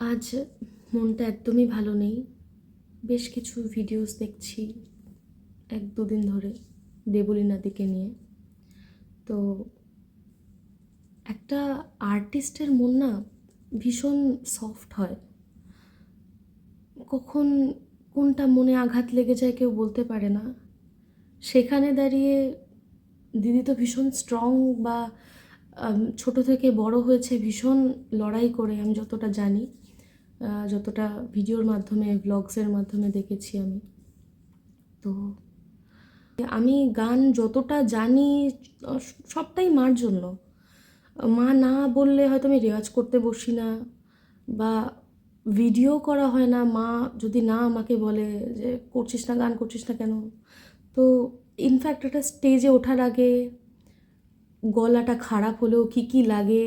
আজ মনটা একদমই ভালো নেই। বেশ কিছু ভিডিওস দেখছি 1-2 দিন ধরে দেবলীনাদিকে নিয়ে। তো একটা আর্টিস্টের মন না ভীষণ সফট হয়। কখন কোনটা মনে আঘাত লেগে যায় কেউ বলতে পারে না। সেখানে দাঁড়িয়ে দিদি তো ভীষণ স্ট্রং বা ছোট থেকে বড় হয়েছে ভীষণ লড়াই করে, আমি যতটা জানি, যতটা ভিডিওর মাধ্যমে ব্লগসের মাধ্যমে দেখেছি আমি। তো আমি গান যতটা জানি সবটাই মার জন্য। মা না বললে হয়তো আমি রেওয়াজ করতে বসি না বা ভিডিও করা হয় না। মা যদি না আমাকে বলে যে করছিস না, গান করছিস না কেন। তো ইনফ্যাক্ট একটা স্টেজে ওঠার আগে গলাটা খারাপ হলেও কী লাগে,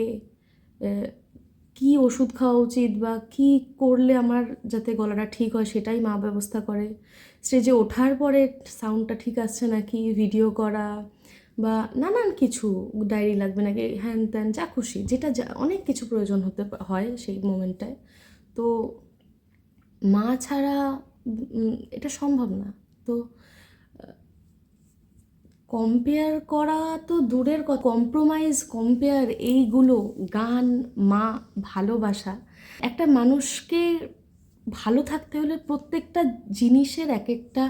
কি ওষুধ খাওয়া উচিত বা কি করলে আমার যাতে গলাটা ঠিক হয় সেটাই মা ব্যবস্থা করে। স্টেজে ওঠার পরে সাউন্ডটা ঠিক আসছে নাকি ভিডিও করা বা নানান কিছু, ডায়েরি লাগবে নাকি, হ্যান ত্যান যা খুশি, যেটা যা অনেক কিছু প্রয়োজন হতে হয় সেই মোমেন্টটায়। তো মা ছাড়া এটা সম্ভব না। তো কম্পেয়ার করা তো দূরের কথা, কম্প্রোমাইজ, কম্পেয়ার, এইগুলো গান, মা, ভালোবাসা, একটা মানুষকে ভালো থাকতে হলে প্রত্যেকটা জিনিসের এক একটা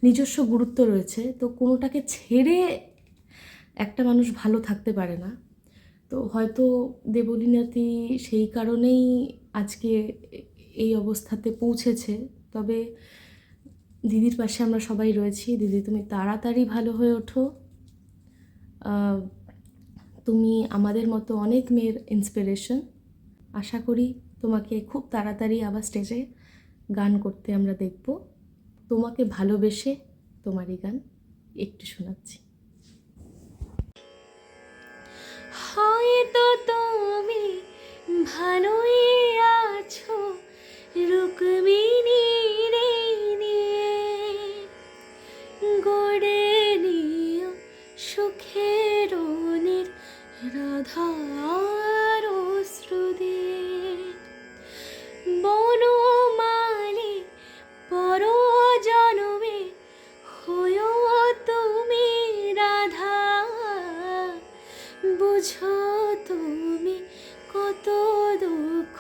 নিজস্ব গুরুত্ব রয়েছে। তো কোনোটাকে ছেড়ে একটা মানুষ ভালো থাকতে পারে না। তো হয়তো দেবলীনাতি সেই কারণেই আজকে এই অবস্থাতে পৌঁছেছে। তবে দিদির পাশে আমরা সবাই রয়েছি। দিদি, তুমি তাড়াতাড়ি ভালো হয়ে ওঠো। তুমি আমাদের মতো অনেক মেয়ের ইন্সপিরেশন। আশা করি তোমাকে খুব তাড়াতাড়ি আবার স্টেজে গান করতে আমরা দেখব। তোমাকে ভালোবেসে তোমারই গান একটু শোনাচ্ছি। হয়তো তুমি ভালোই আছো রুক্মিণী রে নিয়ে, গড়ে নিও সুখের রাধার অশ্রু দিয়ে। বনমালী পর জনমে হয়ো তুমি রাধা, বুঝো তুমি কত দুঃখ,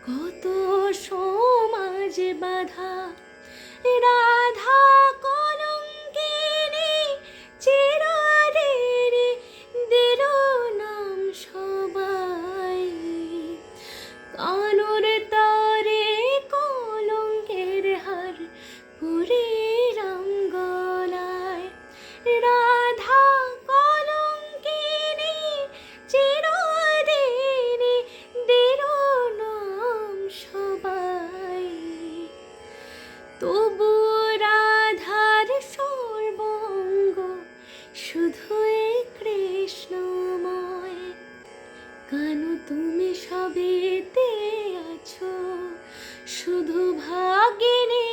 কত সমাজ বাধা। রাধা কলঙ্কিনী চিরদিনই দিল নাম সবাই, কানুর তরে কলঙ্কের হার পুরিলাম গলায়। রাধা কলঙ্কিনী চিরদিনই দিল নাম সবাই, তবু রাধার সর্বঙ্গ শুধুই কৃষ্ণময়। কেন তুমি সবেতে আছো শুধু ভাগিনী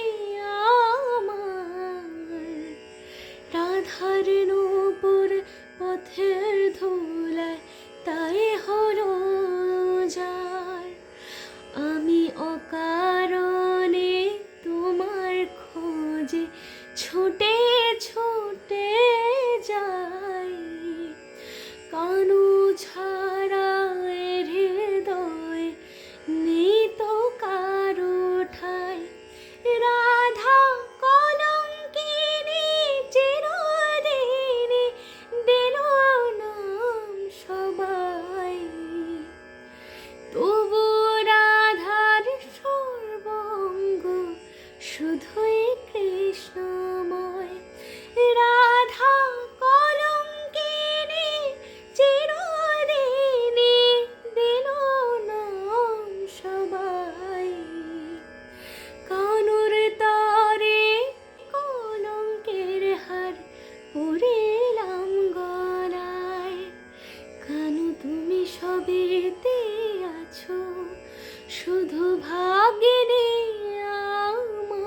আমার, রাধার নূপুর পথের ধুলায় তাই হলো যার। আমি অকারণে তোমার খোঁজে ছুটে ছুটে যাই, কানু ছাড়া হৃদয় নেই তো কারো ঠাই। রাধা কলঙ্কিনী চিরদিনই দিল নাম সবাই, তবু রাধার সর্বঙ্গ শুধুই কৃষ্ণময়। রাধা কলঙ্কিনী চিরদিনই দিল নাম সবাই, কানুর তরে কলঙ্কের হার পুরিলাম গলায়। কানু তুমি সবেতে আছো শুধু ভাগিনী আমার,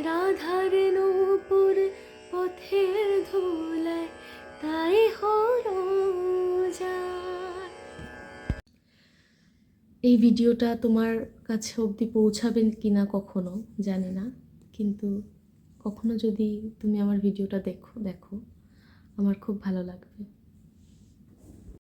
রাধার নূপুর পথের ধুলায় তাই হলো যার। এই ভিডিওটা তোমার কাছে অবধি পৌঁছাবে কি না কখনো জানি না, কিন্তু কখনো যদি তুমি আমার ভিডিওটা দেখো আমার খুব ভালো লাগবে।